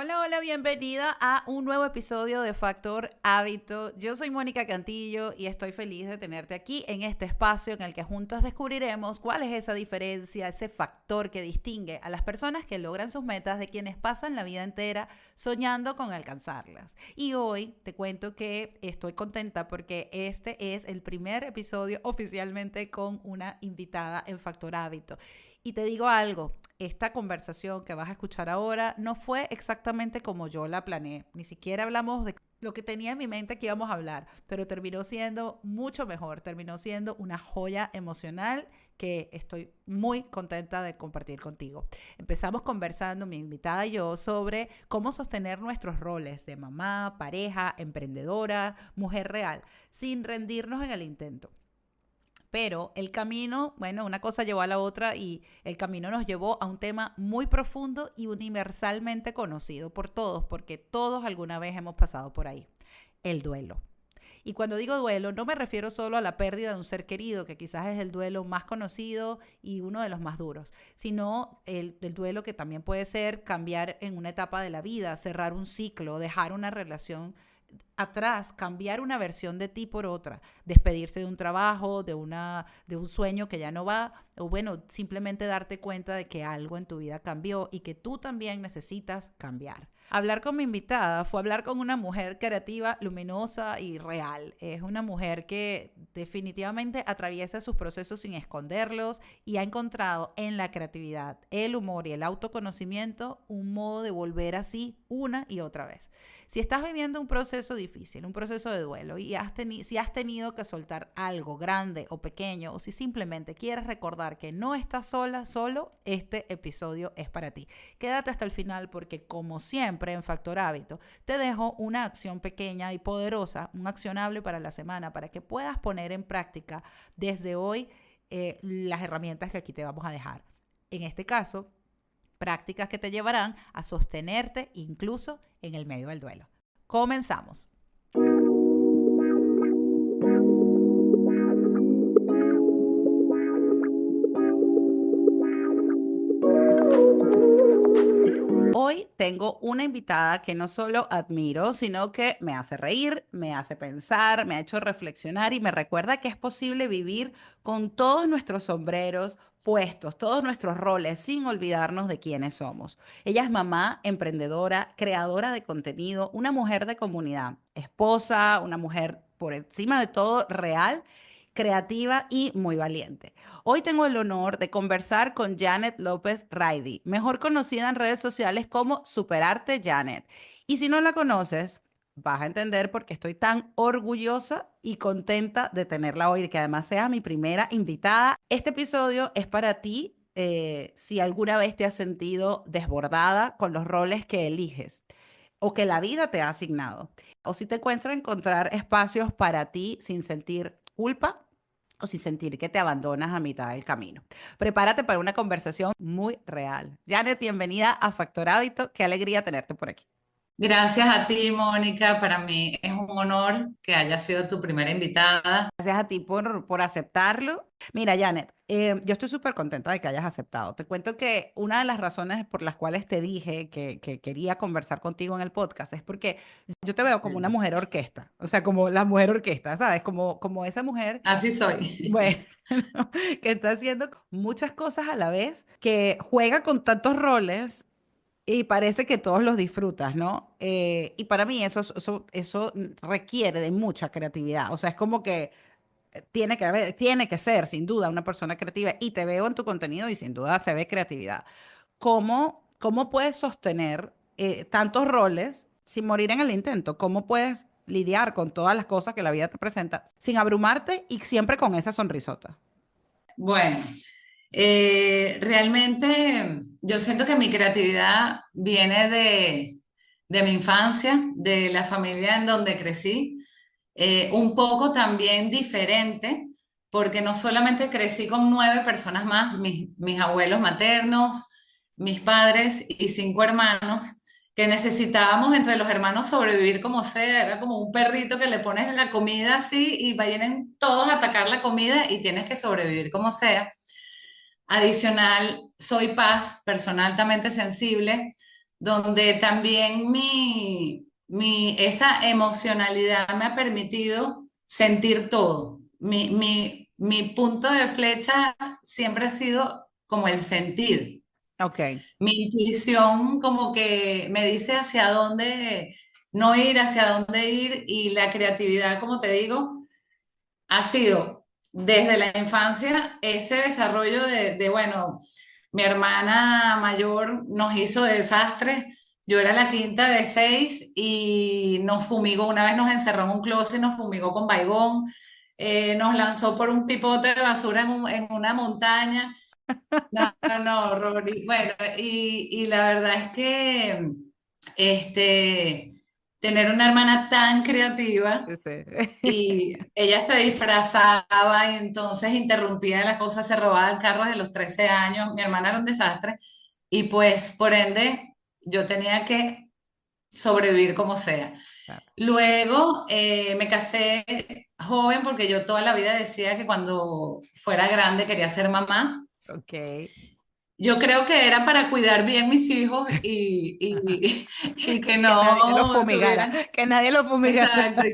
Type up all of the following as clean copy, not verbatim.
Hola, hola, bienvenida a un nuevo episodio de Factor Hábito. Yo soy Mónica Cantillo y estoy feliz de tenerte aquí en este espacio en el que juntas descubriremos cuál es esa diferencia, ese factor que distingue a las personas que logran sus metas de quienes pasan la vida entera soñando con alcanzarlas. Y hoy te cuento que estoy contenta porque este es el primer episodio oficialmente con una invitada en Factor Hábito. Y te digo algo, esta conversación que vas a escuchar ahora no fue exactamente como yo la planeé. Ni siquiera hablamos de lo que tenía en mi mente que íbamos a hablar, pero terminó siendo mucho mejor, terminó siendo una joya emocional que estoy muy contenta de compartir contigo. Empezamos conversando, mi invitada y yo, sobre cómo sostener nuestros roles de mamá, pareja, emprendedora, mujer real, sin rendirnos en el intento. Pero el camino, bueno, una cosa llevó a la otra y el camino nos llevó a un tema muy profundo y universalmente conocido por todos, porque todos alguna vez hemos pasado por ahí, el duelo. Y cuando digo duelo, no me refiero solo a la pérdida de un ser querido, que quizás es el duelo más conocido y uno de los más duros, sino el duelo que también puede ser cambiar en una etapa de la vida, cerrar un ciclo, dejar una relación atrás, cambiar una versión de ti por otra, despedirse de un trabajo, de un sueño que ya no va, o bueno, simplemente darte cuenta de que algo en tu vida cambió y que tú también necesitas cambiar. Hablar con mi invitada fue hablar con una mujer creativa, luminosa y real. Es una mujer que definitivamente atraviesa sus procesos sin esconderlos y ha encontrado en la creatividad, el humor y el autoconocimiento un modo de volver así una y otra vez. Si estás viviendo un proceso difícil, un proceso de duelo y si has tenido que soltar algo grande o pequeño o si simplemente quieres recordar que no estás sola, solo, este episodio es para ti. Quédate hasta el final porque como siempre en Factor Hábito te dejo una acción pequeña y poderosa, un accionable para la semana para que puedas poner en práctica desde hoy las herramientas que aquí te vamos a dejar. En este caso, prácticas que te llevarán a sostenerte incluso en el medio del duelo. Comenzamos. Hoy tengo una invitada que no solo admiro, sino que me hace reír, me hace pensar, me ha hecho reflexionar y me recuerda que es posible vivir con todos nuestros sombreros puestos, todos nuestros roles, sin olvidarnos de quiénes somos. Ella es mamá, emprendedora, creadora de contenido, una mujer de comunidad, esposa, una mujer por encima de todo real, creativa y muy valiente. Hoy tengo el honor de conversar con Janet López Raidy, mejor conocida en redes sociales como Superarte Janet. Y si no la conoces, vas a entender por qué estoy tan orgullosa y contenta de tenerla hoy, de que además sea mi primera invitada. Este episodio es para ti si alguna vez te has sentido desbordada con los roles que eliges o que la vida te ha asignado, o si te cuesta encontrar espacios para ti sin sentir culpa o sin sentir que te abandonas a mitad del camino. Prepárate para una conversación muy real. Janet, bienvenida a Factor Hábito. Qué alegría tenerte por aquí. Gracias a ti, Mónica. Para mí es un honor que hayas sido tu primera invitada. Gracias a ti por aceptarlo. Mira, Janet, yo estoy súper contenta de que hayas aceptado. Te cuento que una de las razones por las cuales te dije que quería conversar contigo en el podcast es porque yo te veo como una mujer orquesta, o sea, como la mujer orquesta, ¿sabes? Como esa mujer, Así soy. bueno, que está haciendo muchas cosas a la vez, que juega con tantos roles y parece que todos los disfrutas, ¿no? Y para mí eso requiere de mucha creatividad. O sea, es como que tiene que ser, sin duda, una persona creativa. Y te veo en tu contenido y sin duda se ve creatividad. ¿Cómo puedes sostener tantos roles sin morir en el intento? ¿Cómo puedes lidiar con todas las cosas que la vida te presenta sin abrumarte y siempre con esa sonrisota? Bueno, realmente yo siento que mi creatividad viene de mi infancia, de la familia en donde crecí, un poco también diferente, porque no solamente crecí con 9 personas más, mis abuelos maternos, mis padres y 5 hermanos, que necesitábamos entre los hermanos sobrevivir como sea, era como un perrito que le pones la comida así y vienen todos a atacar la comida y tienes que sobrevivir como sea. Adicional, soy paz, persona altamente sensible. donde también esa emocionalidad me ha permitido sentir todo. Mi punto de flecha siempre ha sido como el sentir. Ok, Mi intuición como que me dice hacia dónde no ir, hacia dónde ir, y la creatividad, como te digo, ha sido desde la infancia ese desarrollo bueno, mi hermana mayor nos hizo desastres. Yo era la quinta de seis y nos fumigó. Una vez nos encerró en un closet y nos fumigó con baigón. Nos lanzó por un pipote de basura en una montaña. No, no, no, Rory. Bueno, y la verdad es que tener una hermana tan creativa sí, sí. y ella se disfrazaba y entonces interrumpía las cosas, se robaba el carro de los 13 años. Mi hermana era un desastre y pues por ende yo tenía que sobrevivir como sea. Claro. Luego me casé joven porque yo toda la vida decía que cuando fuera grande quería ser mamá. Ok. Yo creo que era para cuidar bien mis hijos y que Que nadie lo no fumigara, tuvieran, que nadie lo fumigara. exacto, y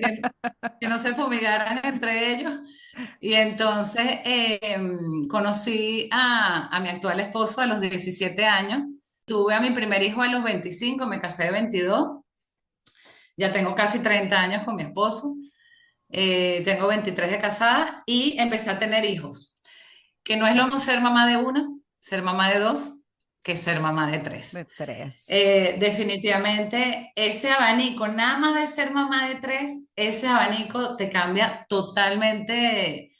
que no se fumigaran entre ellos. Y entonces conocí a mi actual esposo a los 17 años. Tuve a mi primer hijo a los 25, me casé de 22. Ya tengo casi 30 años con mi esposo. Tengo 23 de casada y empecé a tener hijos. Que no es lo mismo ser mamá de uno, ser mamá de dos, que ser mamá de De tres. tres. Definitivamente ese abanico, nada más de ser mamá de tres, ese abanico te cambia totalmente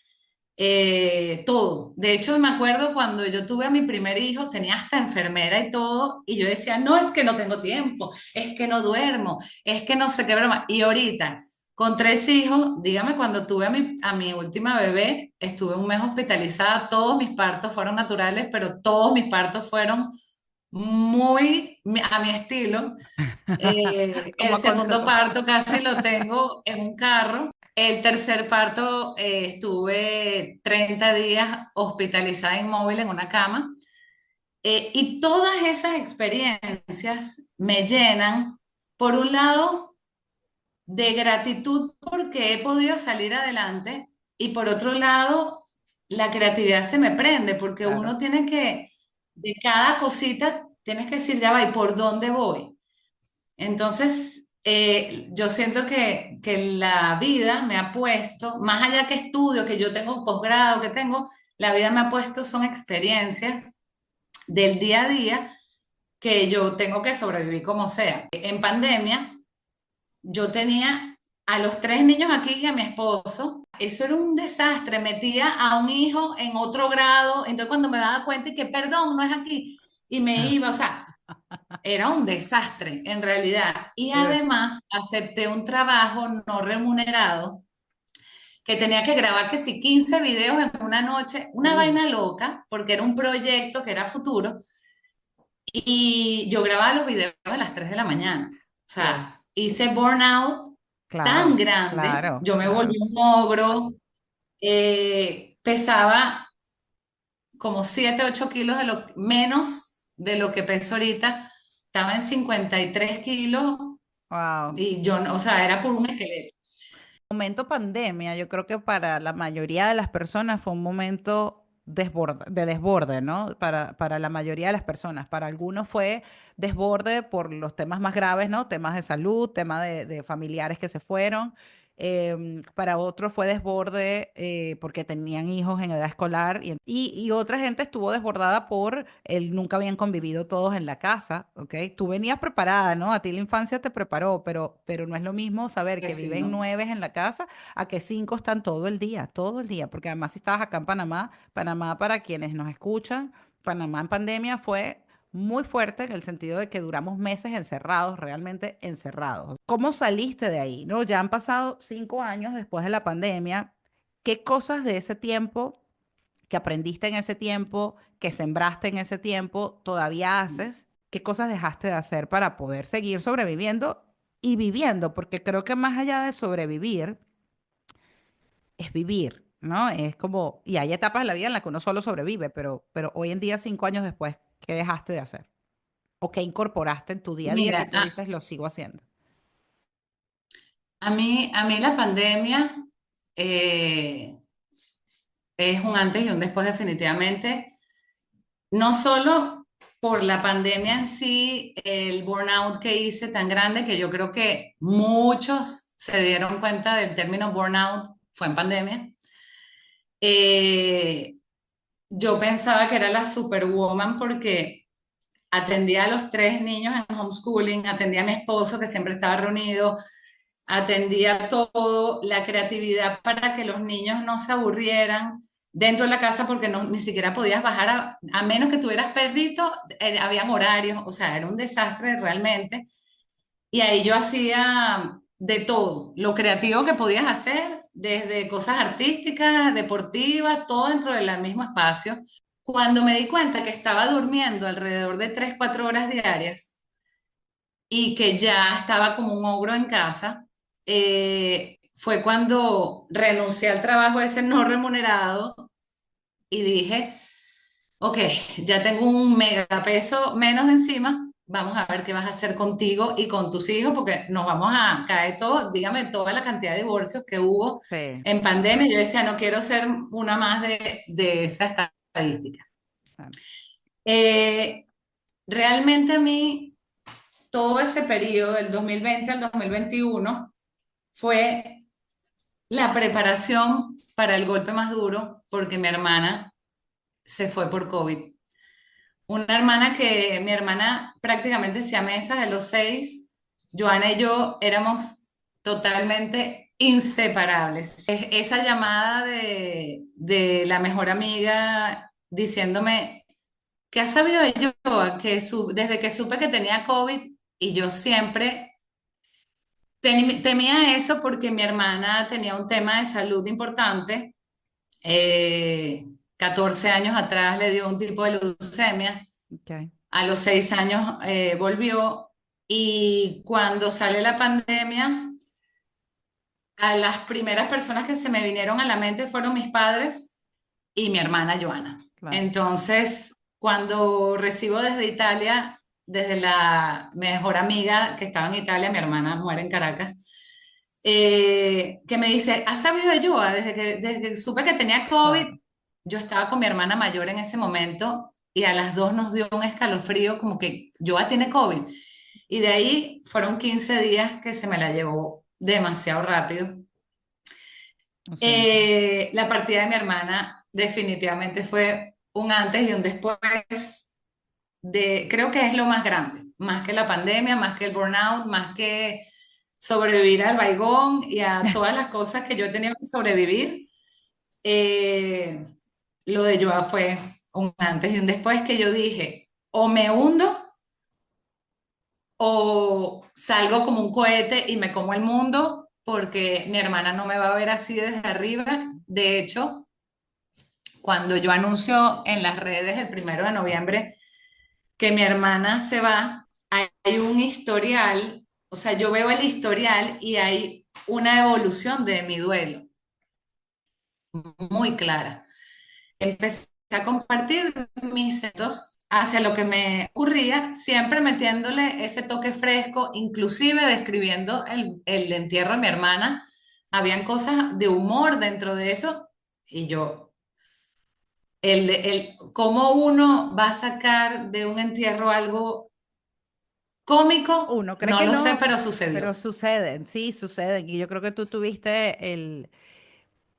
todo. De hecho, me acuerdo cuando yo tuve a mi primer hijo, tenía hasta enfermera y todo, y yo decía, no, es que no tengo tiempo, es que no duermo, es que no sé qué broma. Y ahorita, con tres hijos, dígame, cuando tuve a mi última bebé, estuve un mes hospitalizada, todos mis partos fueron naturales, pero todos mis partos fueron muy a mi estilo. Como El segundo aconteceu. parto casi lo tengo en un carro. El tercer parto estuve 30 días hospitalizada inmóvil en una cama. Y todas esas experiencias me llenan, por un lado, de gratitud porque he podido salir adelante y por otro lado, la creatividad se me prende porque Claro. uno tiene que, de cada cosita, tienes que decir, ya va, ¿y por dónde voy? Entonces, yo siento que la vida me ha puesto, más allá que estudio, que yo tengo un posgrado, que tengo, la vida me ha puesto, son experiencias del día a día que yo tengo que sobrevivir como sea. En pandemia, yo tenía a los tres niños aquí y a mi esposo. Eso era un desastre. Metía a un hijo en otro grado. Entonces, cuando me daba cuenta y que, perdón, no es aquí, y me iba, o sea, era un desastre en realidad. Y Eh, además acepté un trabajo no remunerado que tenía que grabar que si 15 videos en una noche, una Uy, vaina loca, porque era un proyecto que era futuro. Y yo grababa los videos a las 3 de la mañana. O sea, Dios. hice burnout tan Claro, grande, claro, yo me volví claro. un ogro, pesaba como 7 8 kilos menos de lo que peso ahorita, estaba en 53 kilos. Wow. Y yo, o sea, era por un esqueleto. Momento pandemia, yo creo que para la mayoría de las personas fue un momento de desborde, ¿no? Para la mayoría de las personas. Para algunos fue desborde por los temas más graves, ¿no? Temas de salud, temas de familiares que se fueron. Para otros fue desborde porque tenían hijos en edad escolar y otra gente estuvo desbordada por el nunca habían convivido todos en la casa, ¿ok? Tú venías preparada, ¿no? A ti la infancia te preparó, pero no es lo mismo saber Que que sí, viven ¿no? nueve en la casa a que cinco están todo el día, porque además si estabas acá en Panamá, Panamá para quienes nos escuchan, Panamá en pandemia fue muy fuerte en el sentido de que duramos meses encerrados, realmente encerrados. ¿Cómo saliste de ahí? ¿No? Ya han pasado 5 años después de la pandemia. ¿Qué cosas de ese tiempo que aprendiste en ese tiempo, que sembraste en ese tiempo, todavía haces? ¿Qué cosas dejaste de hacer para poder seguir sobreviviendo y viviendo? Porque creo que más allá de sobrevivir, es vivir, ¿no? Es como, y hay etapas de la vida en las que uno solo sobrevive, pero hoy en día, 5 años después, ¿qué dejaste de hacer? ¿O qué incorporaste en tu día a día que Mira, tú dices lo sigo haciendo? a mí la pandemia eh, es un antes y un después definitivamente. No solo por la pandemia en sí, el burnout que hice tan grande que yo creo que muchos se dieron cuenta del término burnout fue en pandemia. Eh, yo pensaba que era la superwoman porque atendía a los tres niños en homeschooling, atendía a mi esposo que siempre estaba reunido, atendía todo, la creatividad para que los niños no se aburrieran dentro de la casa porque no, ni siquiera podías bajar a menos que tuvieras perrito, habían horarios, o sea, era un desastre realmente. Y ahí yo hacía de todo, lo creativo que podías hacer, desde cosas artísticas, deportivas, todo dentro del mismo espacio. Cuando me di cuenta que estaba durmiendo alrededor de 3 4 horas diarias, y que ya estaba como un ogro en casa, fue cuando renuncié al trabajo ese no remunerado y dije, ok, ya tengo un megapeso menos de encima, vamos a ver qué vas a hacer contigo y con tus hijos, porque nos vamos a caer todos, dígame toda la cantidad de divorcios que hubo Sí, en pandemia. Yo decía, no quiero ser una más de esa estadística. claro. Eh, realmente a mí todo ese periodo del 2020 al 2021 fue la preparación para el golpe más duro porque mi hermana se fue por COVID. Una hermana que mi hermana prácticamente siamesa de los seis, Joana y yo éramos totalmente inseparables. Esa llamada de la mejor amiga diciéndome, ¿qué has sabido de yo? Desde que supe que tenía COVID y yo siempre temía eso porque mi hermana tenía un tema de salud importante. 14 años atrás le dio un tipo de leucemia. Okay. A los 6 años volvió. Y cuando sale la pandemia, a las primeras personas que se me vinieron a la mente fueron mis padres y mi hermana Joana. Claro. Entonces, cuando recibo desde Italia, desde la mejor amiga que estaba en Italia, mi hermana muere en Caracas, que me dice, ¿has sabido de Yoa? Desde que supe que tenía COVID, Claro. yo estaba con mi hermana mayor en ese momento y a las dos nos dio un escalofrío como que Yoa tiene COVID. Y de ahí fueron 15 días que se me la llevó demasiado rápido. Lo siento. La partida de mi hermana definitivamente fue un antes y un después creo que es lo más grande, más que la pandemia, más que el burnout, más que sobrevivir al baigón y a todas las cosas que yo he tenido que sobrevivir. eh, lo de Joa fue un antes y un después que yo dije, o me hundo o salgo como un cohete y me como el mundo porque mi hermana no me va a ver así desde arriba. De hecho, cuando yo anuncio en las redes el 1 de noviembre que mi hermana se va, hay un historial, o sea, yo veo el historial y hay una evolución de mi duelo muy clara. Empecé a compartir mis sentimientos hacia lo que me ocurría, siempre metiéndole ese toque fresco, inclusive describiendo el entierro de mi hermana. Habían cosas de humor dentro de eso y yo, cómo uno va a sacar de un entierro algo cómico, Uno cree no que lo sé, no, pero pero sucedió. suceden, sí, suceden. Y yo creo que tú tuviste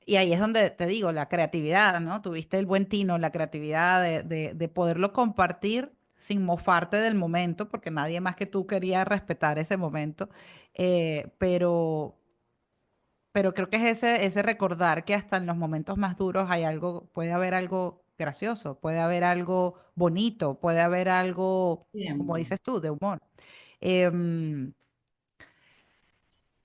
y ahí es donde te digo, la creatividad, ¿no? Tuviste el buen tino, la creatividad de poderlo compartir sin mofarte del momento, porque nadie más que tú quería respetar ese momento. Eh, pero, pero creo que es ese recordar que hasta en los momentos más duros hay algo, puede haber algo gracioso, puede haber algo bonito, puede haber algo, como Bien. dices tú, de humor. Em,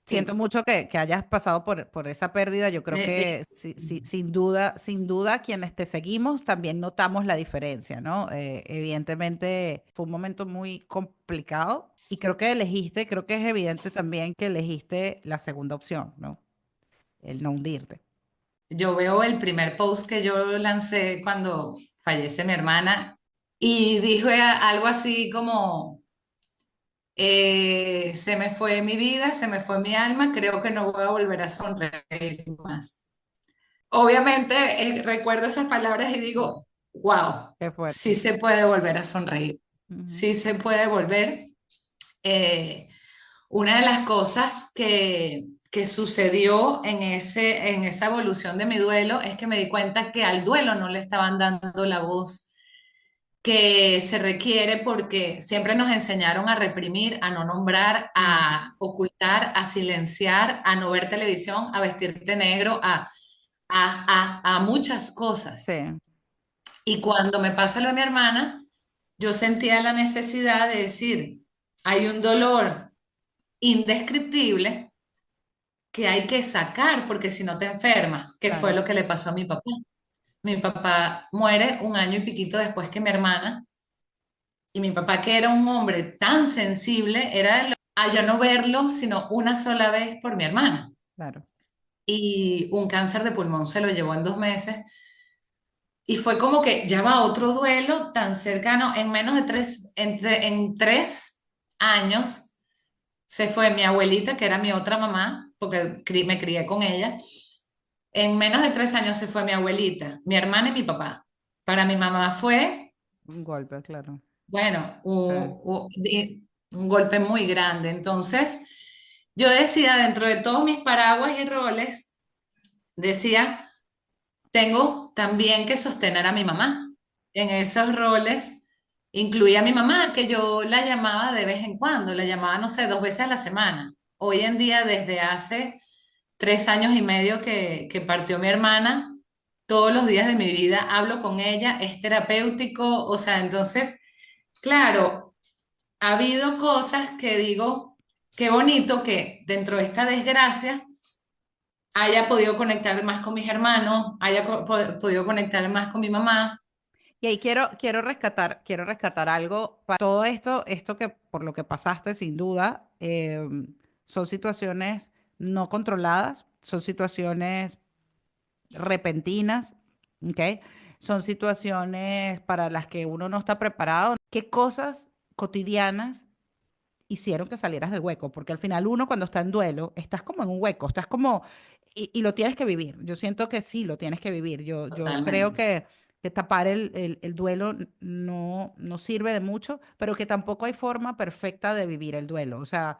Siento Sí, mucho que hayas pasado por esa pérdida. Yo creo eh, que sin duda, quienes te seguimos también notamos la diferencia, ¿no? Evidentemente fue un momento muy complicado y creo que es evidente también que elegiste la segunda opción, ¿no? El no hundirte. yo veo el primer post que yo lancé cuando fallece mi hermana y dije algo así como, se me fue mi vida, se me fue mi alma, creo que no voy a volver a sonreír más. Obviamente, recuerdo esas palabras y digo, wow, Qué sí fuerte. se puede volver a sonreír, Ujú. sí se puede volver. Eh, una de las cosas que sucedió en esa evolución de mi duelo es que me di cuenta que al duelo no le estaban dando la voz que se requiere porque siempre nos enseñaron a reprimir, a no nombrar, Ujú. a ocultar, a silenciar, a no ver televisión, a vestirte negro, a muchas cosas. Sí, Y cuando me pasa lo de mi hermana, yo sentía la necesidad de decir, hay un dolor indescriptible que hay que sacar porque si no te enfermas, que fue claro. lo que le pasó a mi papá. Mi papá muere un año y piquito después que mi hermana, y mi papá, que era un hombre tan sensible, era a yo no verlo sino una sola vez por mi hermana. Claro. Y un cáncer de pulmón se lo llevó en 2 meses. Y fue como que ya va otro duelo tan cercano, en menos de en 3 años se fue mi abuelita, que era mi otra mamá, porque me crié con ella. En menos de 3 años se fue mi abuelita, mi hermana y mi papá. Para mi mamá fue, Un golpe, claro. bueno, Sí. un golpe muy grande. Entonces, yo decía, dentro de todos mis paraguas y roles, decía, tengo también que sostener a mi mamá. En esos roles incluía a mi mamá, que yo la llamaba de vez en cuando, la llamaba, no sé, 2 veces a la semana. Hoy en día, desde hace 3 años y medio que partió mi hermana, todos los días de mi vida hablo con ella, es terapéutico, o sea, entonces, claro, ha habido cosas que digo, qué bonito que dentro de esta desgracia haya podido conectar más con mis hermanos, haya podido conectar más con mi mamá. Y ahí quiero rescatar algo. Todo esto que por lo que pasaste, sin duda, son situaciones no controladas, son situaciones repentinas, ¿ok? Son situaciones para las que uno no está preparado. ¿Qué cosas cotidianas hicieron que salieras del hueco? Porque al final uno cuando está en duelo, estás como en un hueco, estás como, y lo tienes que vivir. Yo siento que sí, lo tienes que vivir. Yo creo Totalmente. que tapar el duelo no sirve de mucho, pero que tampoco hay forma perfecta de vivir el duelo. O sea,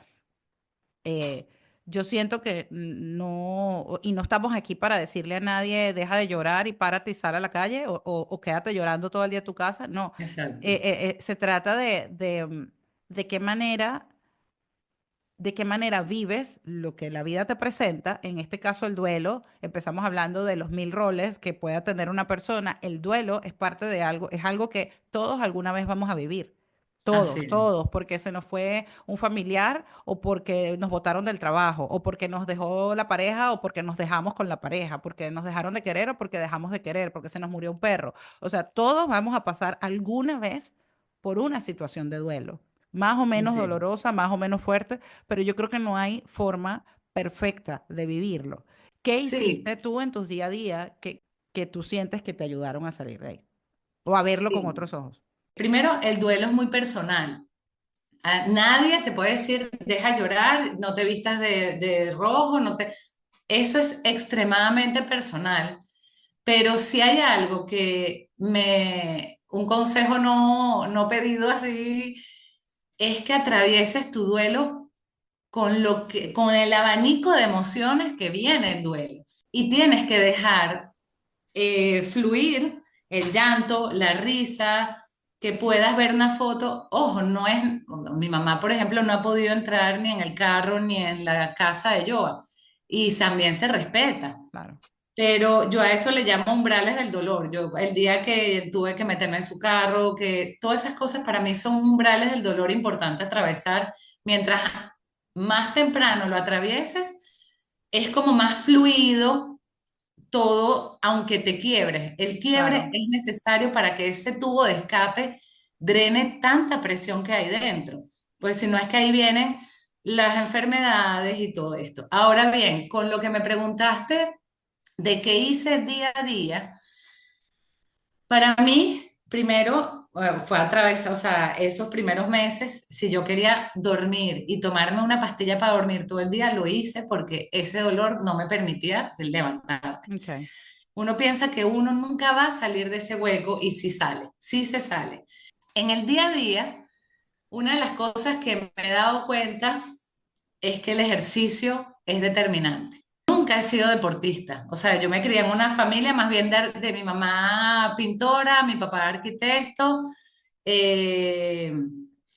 eh, yo siento que no, y no estamos aquí para decirle a nadie, deja de llorar y párate y sal a la calle o quédate llorando todo el día en tu casa. No, Exacto. se trata de qué manera vives lo que la vida te presenta, en este caso el duelo, empezamos hablando de los 1000 roles que pueda tener una persona, el duelo es parte de algo, es algo que todos alguna vez vamos a vivir, Así todos, es. todos, porque se nos fue un familiar o porque nos botaron del trabajo o porque nos dejó la pareja o porque nos dejamos con la pareja, porque nos dejaron de querer o porque dejamos de querer, porque se nos murió un perro. O sea, todos vamos a pasar alguna vez por una situación de duelo, más o menos Así es. dolorosa, más o menos fuerte, pero yo creo que no hay forma perfecta de vivirlo. ¿Qué Sí, hiciste tú en tus día a día que tú sientes que te ayudaron a salir de ahí? O a verlo con sí. otros ojos. Primero, el duelo es muy personal. Nadie te puede decir, deja llorar, no te vistas de rojo, no te... Eso es extremadamente personal. Pero si hay algo un consejo no pedido así, es que atravieses tu duelo con el abanico de emociones que viene el duelo. Y tienes que dejar fluir el llanto, la risa, que puedas ver una foto. Ojo, no es, mi mamá, por ejemplo, no ha podido entrar ni en el carro ni en la casa de Joa, y también se respeta. Claro, Pero yo a eso le llamo umbrales del dolor. Yo, el día que tuve que meterme en su carro, que todas esas cosas para mí son umbrales del dolor importante atravesar. Mientras más temprano lo atravieses, es como más fluido todo, aunque te quiebres. El quiebre claro. es necesario para que ese tubo de escape drene tanta presión que hay dentro. Pues si no es que ahí vienen las enfermedades y todo esto. Ahora bien, con lo que me preguntaste de qué hice día a día, para mí, primero, fue a través, o sea, esos primeros meses, si yo quería dormir y tomarme una pastilla para dormir todo el día, lo hice porque ese dolor no me permitía levantarme. Okay. Uno piensa que uno nunca va a salir de ese hueco y sí sale, sí se sale. En el día a día, una de las cosas que me he dado cuenta es que el ejercicio es determinante. Nunca he sido deportista, o sea, yo me crié en una familia más bien de mi mamá pintora, mi papá arquitecto, eh,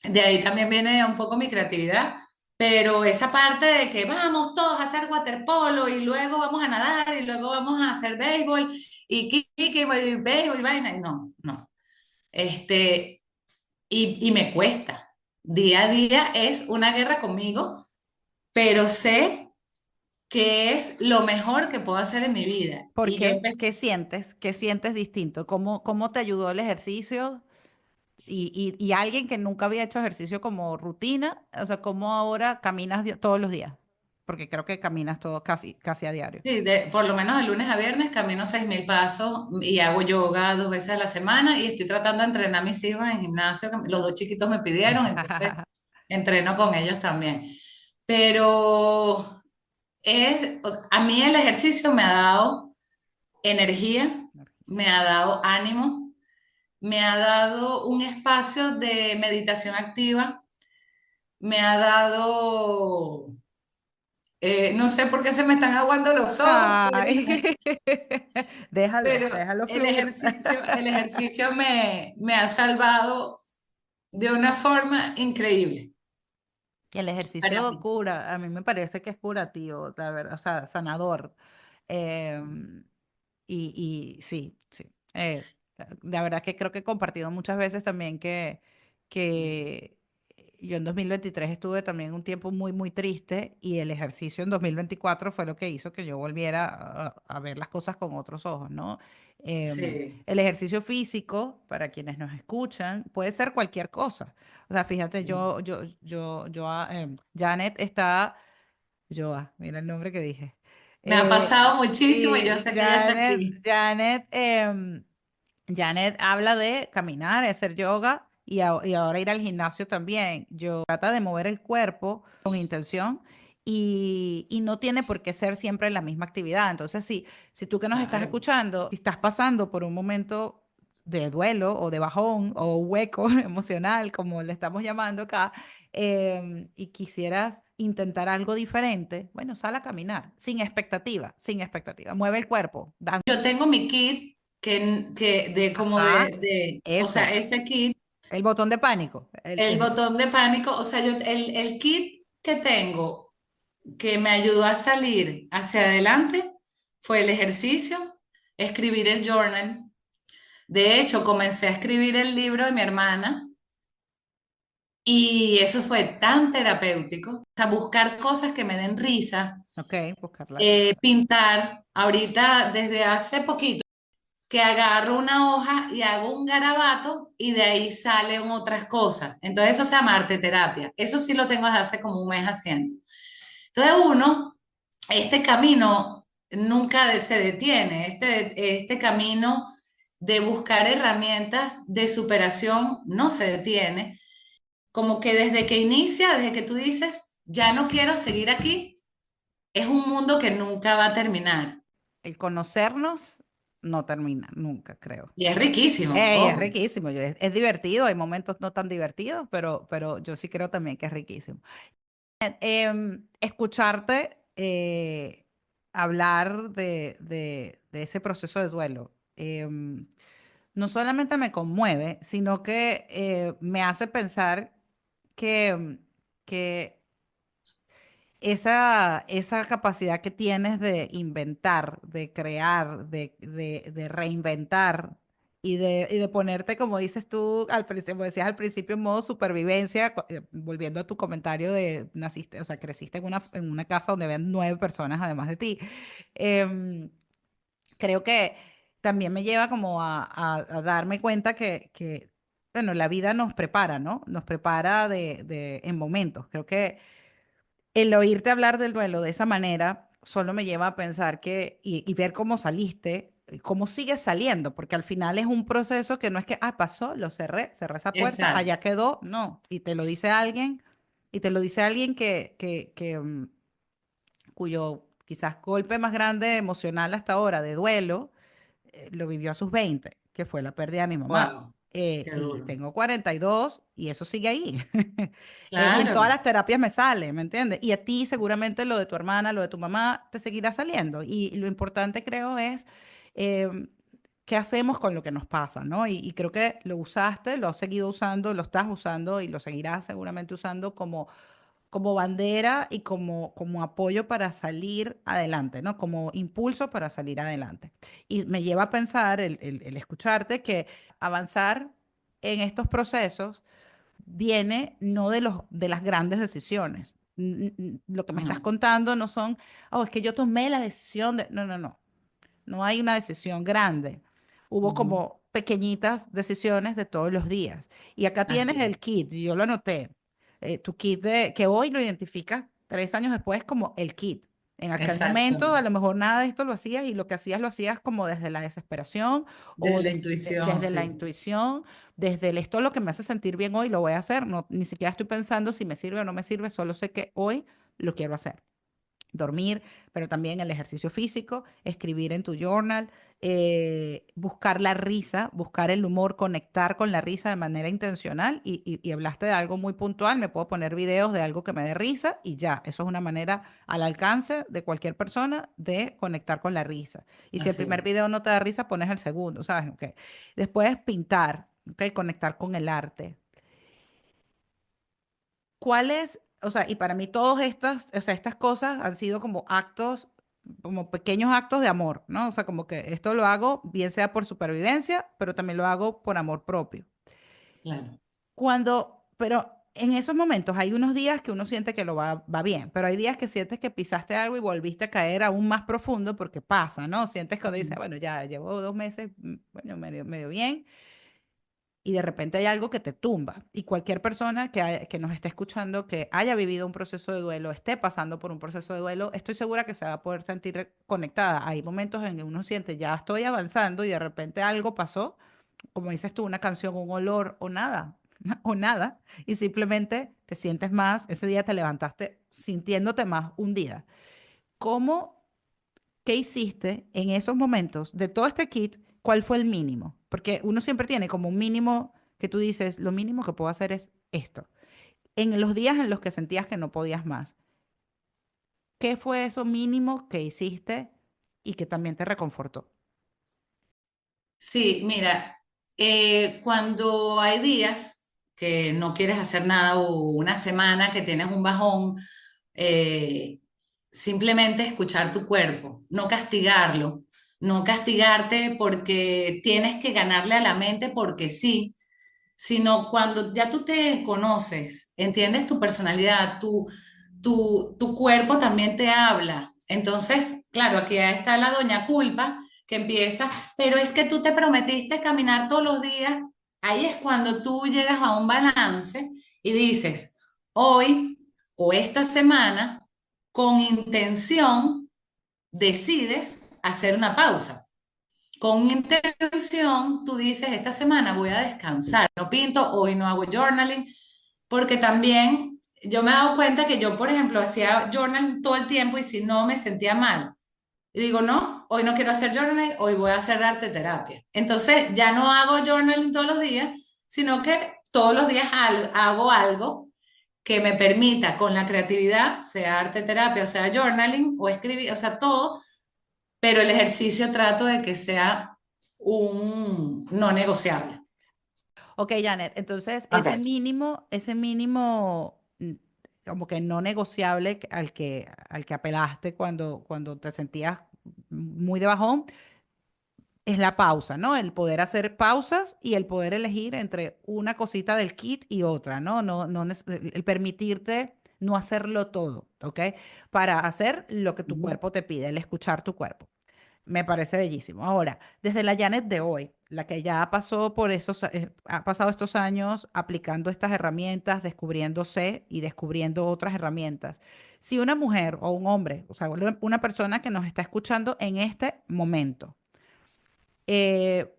de ahí también viene un poco mi creatividad, pero esa parte de que vamos todos a hacer waterpolo y luego vamos a nadar y luego vamos a hacer béisbol y kiki y béisbol y vaina, y no, no. Este, y me cuesta. Día a día es una guerra conmigo, pero sé que es lo mejor que puedo hacer en mi vida. ¿Por Y yo qué? empecé, ¿Qué sientes? ¿Qué sientes distinto? ¿Cómo te ayudó el ejercicio? Y alguien que nunca había hecho ejercicio como rutina, o sea, ¿cómo ahora caminas todos los días? Porque creo que caminas todo casi a diario. sí, por lo menos de lunes a viernes camino 6.000 pasos y hago yoga 2 veces a la semana y estoy tratando de entrenar a mis hijos en gimnasio, que los dos chiquitos me pidieron, entonces entreno con ellos también. Pero a mí el ejercicio me ha dado energía, me ha dado ánimo, me ha dado un espacio de meditación activa, me ha dado, no sé por qué se me están aguando los ojos, Ay, déjalo, pero déjalo fluir. el ejercicio me ha salvado de una forma increíble El para ejercicio mí. cura, a mí me parece que es curativo, la verdad, o sea, sanador. Y sí, sí. La verdad que creo que he compartido muchas veces también que yo en 2023 estuve también un tiempo muy triste y el ejercicio en 2024 fue lo que hizo que yo volviera a ver las cosas con otros ojos, ¿no? Sí. El ejercicio físico, para quienes nos escuchan, puede ser cualquier cosa. O sea, fíjate, Janet está, mira el nombre que dije. Me ha pasado muchísimo y yo Sí, sé que ella está aquí. Janet habla de caminar, hacer yoga y ahora ir al gimnasio también. Yo trata de mover el cuerpo con intención y no tiene por qué ser siempre la misma actividad. Entonces, si tú que nos estás Claro. escuchando, si estás pasando por un momento de duelo o de bajón o hueco emocional, como le estamos llamando acá, y quisieras intentar algo diferente, bueno, sal a caminar, sin expectativa, sin expectativa. Mueve el cuerpo, Yo tengo mi kit que de como ajá, o sea, eso. ese kit, El botón de pánico. el botón de pánico, o sea, el kit que tengo que me ayudó a salir hacia adelante fue el ejercicio, escribir el journal. De hecho, comencé a escribir el libro de mi hermana y eso fue tan terapéutico. O sea, buscar cosas que me den risa, Ok, buscar la risa. pintar. Ahorita, desde hace poquito, que agarro una hoja y hago un garabato y de ahí salen otras cosas. Entonces eso se llama arte terapia. Eso sí lo tengo desde hace como un mes haciendo. Entonces este camino nunca se detiene, este camino de buscar herramientas de superación no se detiene. Como que desde que inicia, desde que tú dices, ya no quiero seguir aquí, es un mundo que nunca va a terminar. El conocernos no termina nunca, creo. Y es riquísimo, Ey, es ojo. riquísimo, es divertido, hay momentos no tan divertidos, pero yo sí creo también que es riquísimo. Escucharte hablar de ese proceso de duelo, no solamente me conmueve, sino que me hace pensar que, que esa capacidad que tienes de inventar, de crear, de reinventar y de ponerte, como dices tú, como decías al principio, en modo supervivencia, volviendo a tu comentario de naciste, o sea, creciste en una casa donde habían 9 personas además de ti. Em, Creo que también me lleva como a darme cuenta bueno, la vida nos prepara, ¿no? Nos prepara en momentos. Creo que el oírte hablar del duelo de esa manera solo me lleva a pensar y ver cómo saliste, cómo sigues saliendo, porque al final es un proceso que no es que, ah, pasó, lo cerré, cerré esa puerta, Exacto. allá quedó, no, y te lo dice alguien, y te lo dice alguien cuyo quizás golpe más grande emocional hasta ahora de duelo lo vivió a sus 20, que fue la pérdida de mi mamá. Wow. Qué Y duro. tengo 42 y eso sigue ahí. Y en todas Claro. las terapias me sale, ¿me entiendes? Y a ti seguramente lo de tu hermana, lo de tu mamá, te seguirá saliendo. Y lo importante creo es eh, qué hacemos con lo que nos pasa, ¿no? Y creo que lo usaste, lo has seguido usando, lo estás usando y lo seguirás seguramente usando como bandera y como apoyo para salir adelante, ¿no? Como impulso para salir adelante. Y me lleva a pensar, el escucharte, que avanzar en estos procesos viene no de las grandes decisiones. Lo que me estás Ujú, contando no son, oh, es que yo tomé la decisión de... No, no, no. No hay una decisión grande. Hubo ujú. como pequeñitas decisiones de todos los días. Y acá tienes Así es. el kit, y yo lo anoté. Tu kit que hoy lo identificas 3 años después como el kit. En aquel momento a Exactamente. lo mejor nada de esto lo hacías y lo que hacías lo hacías como desde la desesperación o Desde la intuición, desde la sí. intuición, desde el esto es lo que me hace sentir bien hoy, lo voy a hacer. No, ni siquiera estoy pensando si me sirve o no me sirve, solo sé que hoy lo quiero hacer dormir, pero también el ejercicio físico, escribir en tu journal, buscar la risa, buscar el humor, conectar con la risa de manera intencional y hablaste de algo muy puntual, me puedo poner videos de algo que me dé risa y ya, eso es una manera al alcance de cualquier persona de conectar con la risa. Y si el Así primer es. video no te da risa, pones el segundo, ¿sabes? Okay. Después pintar, ¿ok? Conectar con el arte. ¿Cuáles, o sea, y para mí todas estas, o sea, estas cosas han sido como actos, como pequeños actos de amor, ¿no? O sea, como que esto lo hago bien sea por supervivencia, pero también lo hago por amor propio. Claro. Pero en esos momentos hay unos días que uno siente que va bien, pero hay días que sientes que pisaste algo y volviste a caer aún más profundo porque pasa, ¿no? Sientes que uno dice, Ujú. bueno, ya llevo 2 meses, bueno, medio bien, y de repente hay algo que te tumba. Y cualquier persona que nos esté escuchando, que haya vivido un proceso de duelo, esté pasando por un proceso de duelo, estoy segura que se va a poder sentir conectada. Hay momentos en que uno siente, ya estoy avanzando y de repente algo pasó, como dices tú, una canción, un olor o nada, o nada, y simplemente te sientes más, ese día te levantaste sintiéndote más hundida. ¿Cómo ¿Qué hiciste en esos momentos de todo este kit? ¿Cuál fue el mínimo? Porque uno siempre tiene como un mínimo que tú dices, lo mínimo que puedo hacer es esto. En los días en los que sentías que no podías más, ¿qué fue eso mínimo que hiciste y que también te reconfortó? Sí, mira, cuando hay días que no quieres hacer nada o una semana que tienes un bajón, eh, simplemente escuchar tu cuerpo, no castigarlo, no castigarte porque tienes que ganarle a la mente porque sí, sino cuando ya tú te conoces, entiendes tu personalidad, tu cuerpo también te habla. Entonces, claro, aquí está la doña culpa que empieza, pero es que tú te prometiste caminar todos los días. Ahí es cuando tú llegas a un balance y dices, hoy o esta semana, con intención, decides hacer una pausa. Con intención, tú dices, esta semana voy a descansar, no pinto, hoy no hago journaling, porque también yo me he dado cuenta que yo, por ejemplo, hacía journaling todo el tiempo y si no me sentía mal. Y digo, no, hoy no quiero hacer journaling, hoy voy a hacer arte terapia. Entonces ya no hago journaling todos los días, sino que todos los días hago algo que me permita con la creatividad, sea arte terapia, o sea journaling o escribir, o sea todo, pero el ejercicio trato de que sea un no negociable. Ok, Janet, entonces Ok. ese mínimo como que no negociable al que apelaste cuando te sentías muy de bajón, es la pausa, ¿no? El poder hacer pausas y el poder elegir entre una cosita del kit y otra, ¿no? El permitirte no hacerlo todo, ¿ok? Para hacer lo que tu Ujú. cuerpo te pide, el escuchar tu cuerpo. Me parece bellísimo. Ahora, desde la Janet de hoy, la que ya pasó por ha pasado estos años aplicando estas herramientas, descubriéndose y descubriendo otras herramientas. Si una mujer o un hombre, o sea, una persona que nos está escuchando en este momento, eh,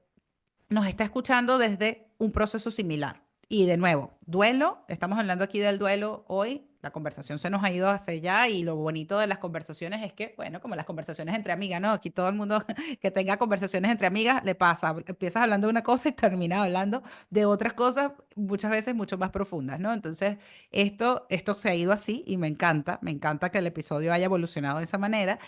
nos está escuchando desde un proceso similar. Y de nuevo, duelo, estamos hablando aquí del duelo hoy, la conversación se nos ha ido hacia allá y lo bonito de las conversaciones es que, bueno, como las conversaciones entre amigas, ¿no? Aquí todo el mundo que tenga conversaciones entre amigas le pasa, empiezas hablando de una cosa y terminas hablando de otras cosas, muchas veces mucho más profundas, ¿no? Entonces, esto se ha ido así y me encanta que el episodio haya evolucionado de esa manera.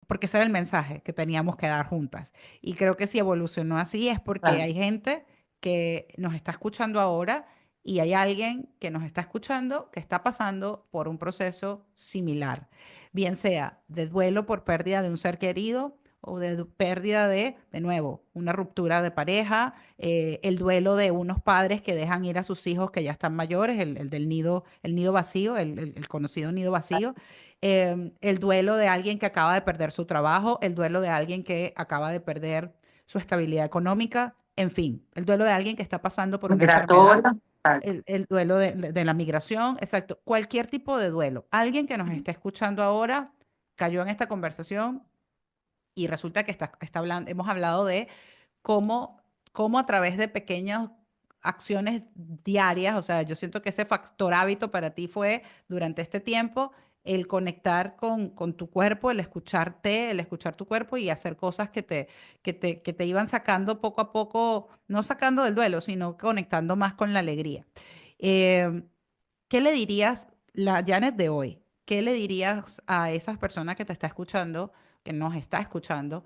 Porque ese era el mensaje que teníamos que dar juntas. Y creo que si evolucionó así es porque Claro. hay gente que nos está escuchando ahora y hay alguien que nos está escuchando que está pasando por un proceso similar, bien sea de duelo por pérdida de un ser querido o de pérdida de nuevo, una ruptura de pareja, el duelo de unos padres que dejan ir a sus hijos que ya están mayores, el del nido, el nido vacío, el conocido nido vacío, el duelo de alguien que acaba de perder su trabajo, el duelo de alguien que acaba de perder su estabilidad económica, en fin, el duelo de alguien que está pasando por una enfermedad, Migratoria. Claro. el duelo de la migración, exacto, cualquier tipo de duelo. Alguien que nos está escuchando ahora cayó en esta conversación y resulta que está hablando, hemos hablado de cómo a través de pequeñas acciones diarias, o sea, yo siento que ese factor hábito para ti fue durante este tiempo el conectar con tu cuerpo, el escuchar tu cuerpo y hacer cosas que te iban sacando poco a poco, no sacando del duelo, sino conectando más con la alegría. Eh, ¿Qué le dirías, la Janet de hoy? ¿Qué le dirías a esas personas que te está escuchando, que nos está escuchando?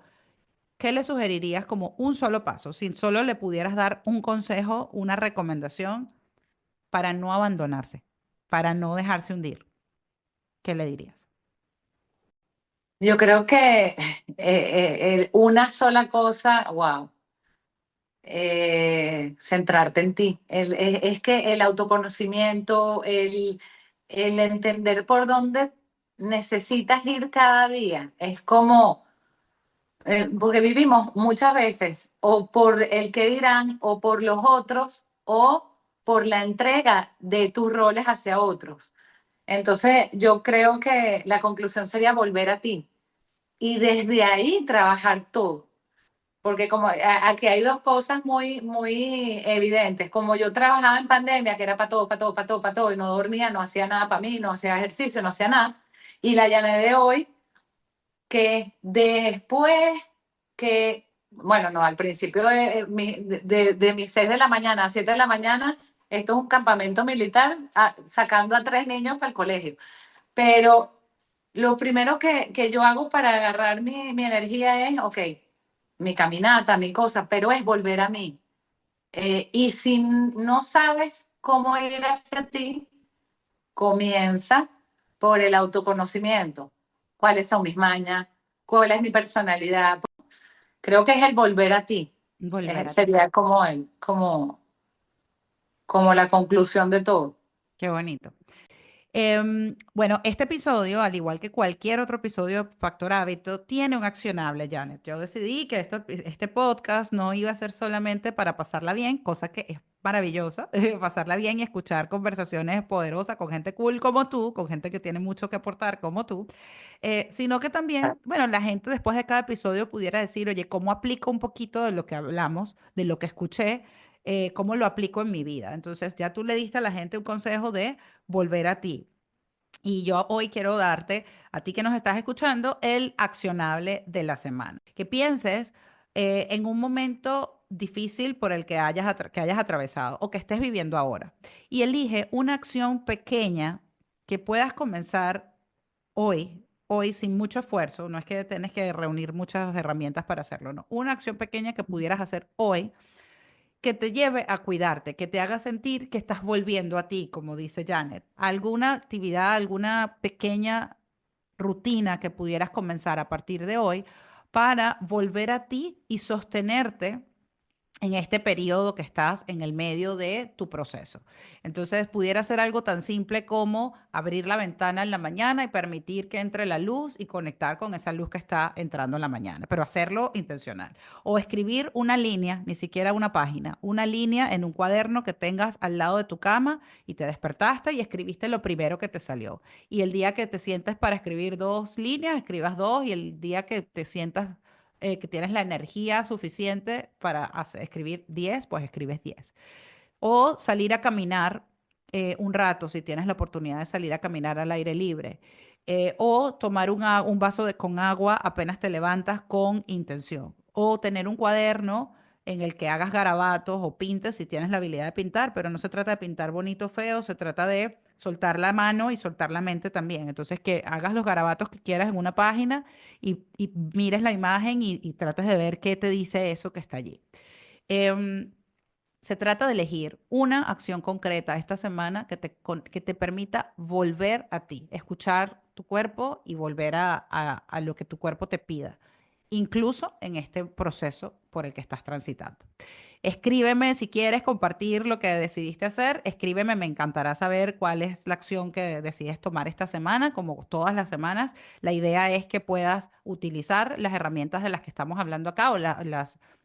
¿Qué le sugerirías como un solo paso? Si solo le pudieras dar un consejo, una recomendación para no abandonarse, para no dejarse hundir, ¿qué le dirías? Yo creo que una sola cosa, wow, centrarte en ti. Es que el autoconocimiento, el entender por dónde necesitas ir cada día, es como, porque vivimos muchas veces o por el que dirán, o por los otros, o por la entrega de tus roles hacia otros. Entonces, yo creo que la conclusión sería volver a ti y desde ahí trabajar todo. Porque como aquí hay dos cosas muy evidentes. Como yo trabajaba en pandemia, que era para todo, para todo, para todo, para todo, y no dormía, no hacía nada para mí, no hacía ejercicio, no hacía nada. Y la Yané de hoy, que después bueno, no, al principio de mis 6 de la mañana a 7 de la mañana, esto es un campamento militar, sacando a 3 niños para el colegio. Pero lo primero que yo hago para agarrar mi energía es, ok, mi caminata, mi cosa, pero es volver a mí. Y si no sabes cómo ir hacia ti, comienza por el autoconocimiento. ¿Cuáles son mis mañas? ¿Cuál es mi personalidad? Creo que es el volver a ti. Volver a ti. Sería como la conclusión de todo. Qué bonito. Bueno, este episodio, al igual que cualquier otro episodio de Factor Hábito, tiene un accionable, Janet. Yo decidí que este podcast no iba a ser solamente para pasarla bien, cosa que es maravillosa, pasarla bien y escuchar conversaciones poderosas con gente cool como tú, con gente que tiene mucho que aportar como tú, sino que también, bueno, la gente después de cada episodio pudiera decir, oye, ¿cómo aplico un poquito de lo que hablamos, de lo que escuché? ¿Cómo lo aplico en mi vida? Entonces, ya tú le diste a la gente un consejo de volver a ti. Y yo hoy quiero darte, a ti que nos estás escuchando, el accionable de la semana. Que pienses en un momento difícil por el que hayas atravesado o que estés viviendo ahora. Y elige una acción pequeña que puedas comenzar hoy sin mucho esfuerzo. No es que tienes que reunir muchas herramientas para hacerlo, no. Una acción pequeña que pudieras hacer hoy que te lleve a cuidarte, que te haga sentir que estás volviendo a ti, como dice Janet. Alguna actividad, alguna pequeña rutina que pudieras comenzar a partir de hoy para volver a ti y sostenerte en este periodo que estás en el medio de tu proceso. Entonces, pudiera ser algo tan simple como abrir la ventana en la mañana y permitir que entre la luz y conectar con esa luz que está entrando en la mañana, pero hacerlo intencional. O escribir una línea, ni siquiera una página, una línea en un cuaderno que tengas al lado de tu cama y te despertaste y escribiste lo primero que te salió. Y el día que te sientes para escribir 2 líneas, escribas 2 y el día que te sientas que tienes la energía suficiente para escribir 10, pues escribes 10. O salir a caminar un rato, si tienes la oportunidad de salir a caminar al aire libre. O tomar un vaso con agua apenas te levantas con intención. O tener un cuaderno en el que hagas garabatos o pintes si tienes la habilidad de pintar, pero no se trata de pintar bonito o feo, se trata de soltar la mano y soltar la mente también. Entonces, que hagas los garabatos que quieras en una página y mires la imagen y trates de ver qué te dice eso que está allí. Em, Se trata de elegir una acción concreta esta semana que te permita volver a ti, escuchar tu cuerpo y volver a lo que tu cuerpo te pida, incluso en este proceso por el que estás transitando. Escríbeme si quieres compartir lo que decidiste hacer. Escríbeme, me encantará saber cuál es la acción que decides tomar esta semana, como todas las semanas. La idea es que puedas utilizar las herramientas de las que estamos hablando acá o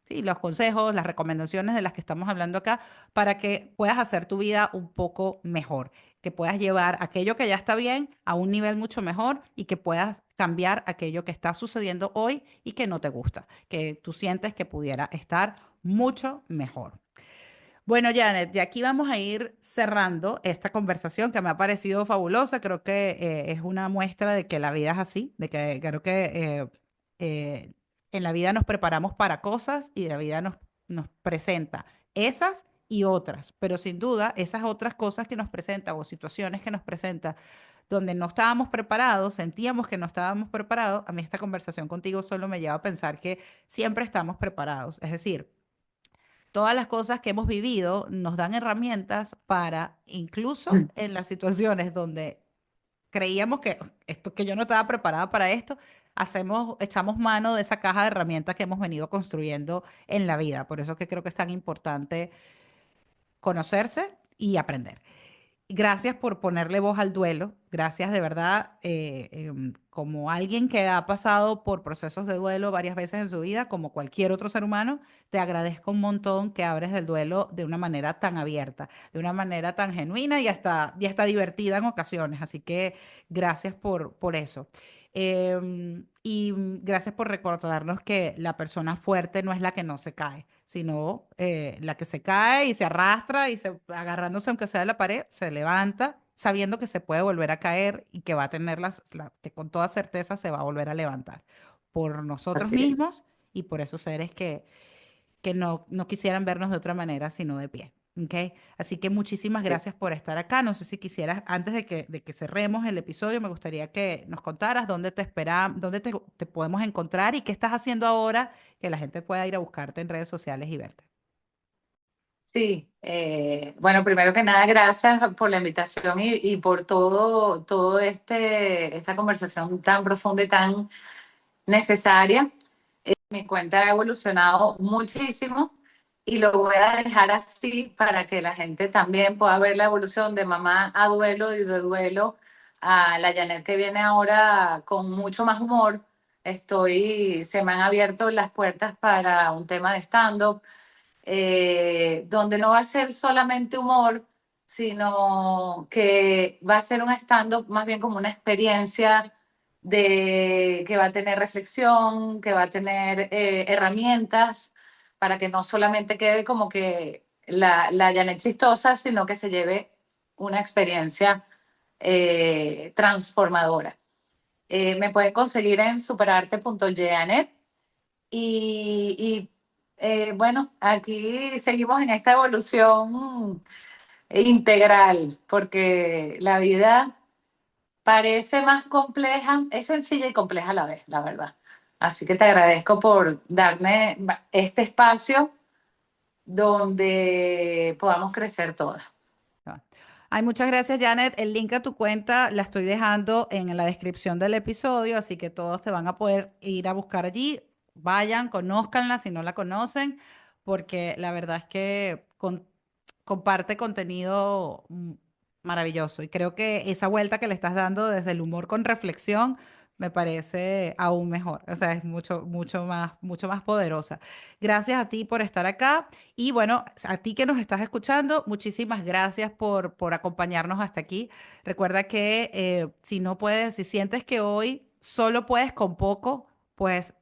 sí, los consejos, las recomendaciones de las que estamos hablando acá para que puedas hacer tu vida un poco mejor, que puedas llevar aquello que ya está bien a un nivel mucho mejor y que puedas cambiar aquello que está sucediendo hoy y que no te gusta, que tú sientes que pudiera estar mucho mejor. Bueno, Janet, y aquí vamos a ir cerrando esta conversación que me ha parecido fabulosa. Creo que es una muestra de que la vida es así, de que creo que eh, en la vida nos preparamos para cosas y la vida nos presenta esas y otras, pero sin duda esas otras cosas que nos presenta o situaciones que nos presenta donde no estábamos preparados, sentíamos que no estábamos preparados, a mí esta conversación contigo solo me lleva a pensar que siempre estamos preparados. Es decir, todas las cosas que hemos vivido nos dan herramientas para, incluso en las situaciones donde creíamos que esto, que yo no estaba preparada para esto, echamos mano de esa caja de herramientas que hemos venido construyendo en la vida. Por eso que creo que es tan importante conocerse y aprender. Gracias por ponerle voz al duelo. Gracias de verdad, como alguien que ha pasado por procesos de duelo varias veces en su vida, como cualquier otro ser humano, te agradezco un montón que abres el duelo de una manera tan abierta, de una manera tan genuina y hasta divertida en ocasiones. Así que gracias por eso. Gracias por recordarnos que la persona fuerte no es la que no se cae, sino la que se cae y se arrastra y agarrándose aunque sea de la pared, se levanta sabiendo que se puede volver a caer y que va a tener que con toda certeza se va a volver a levantar por nosotros Así es. mismos y por esos seres que no quisieran vernos de otra manera, sino de pie. ¿Ok? Así que muchísimas Sí. gracias por estar acá. No sé si quisieras, antes de que cerremos el episodio, me gustaría que nos contaras dónde te esperamos, te podemos encontrar y qué estás haciendo ahora, que la gente pueda ir a buscarte en redes sociales y verte. Sí, bueno, primero que nada, gracias por la invitación y por todo esta conversación tan profunda y tan necesaria. Mi cuenta ha evolucionado muchísimo y lo voy a dejar así para que la gente también pueda ver la evolución de mamá a duelo y de duelo a la Janet que viene ahora con mucho más humor. Se me han abierto las puertas para un tema de stand-up donde no va a ser solamente humor, sino que va a ser un stand-up más bien como una experiencia que va a tener reflexión, que va a tener herramientas para que no solamente quede como que la Janet chistosa, sino que se lleve una experiencia transformadora. Me pueden conseguir en superarte.janet bueno, aquí seguimos en esta evolución integral, porque la vida parece más compleja, es sencilla y compleja a la vez, la verdad. Así que te agradezco por darme este espacio donde podamos crecer todas. Ah. Ay, muchas gracias, Janet. El link a tu cuenta la estoy dejando en la descripción del episodio, así que todos te van a poder ir a buscar allí. Vayan, conózcanla si no la conocen, porque la verdad es que comparte contenido maravilloso. Y creo que esa vuelta que le estás dando desde el humor con reflexión me parece aún mejor. O sea, es mucho más poderosa. Gracias a ti por estar acá. Y bueno, a ti que nos estás escuchando, muchísimas gracias por acompañarnos hasta aquí. Recuerda que si no puedes, si sientes que hoy solo puedes con poco, pues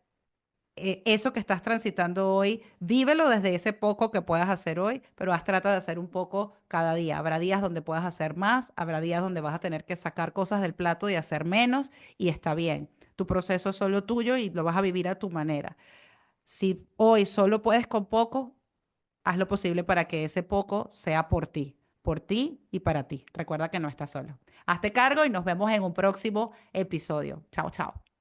eso que estás transitando hoy, vívelo desde ese poco que puedas hacer hoy, pero trata de hacer un poco cada día. Habrá días donde puedas hacer más, habrá días donde vas a tener que sacar cosas del plato y hacer menos, y está bien. Tu proceso es solo tuyo y lo vas a vivir a tu manera. Si hoy solo puedes con poco, haz lo posible para que ese poco sea por ti y para ti. Recuerda que no estás solo. Hazte cargo y nos vemos en un próximo episodio. Chao, chao.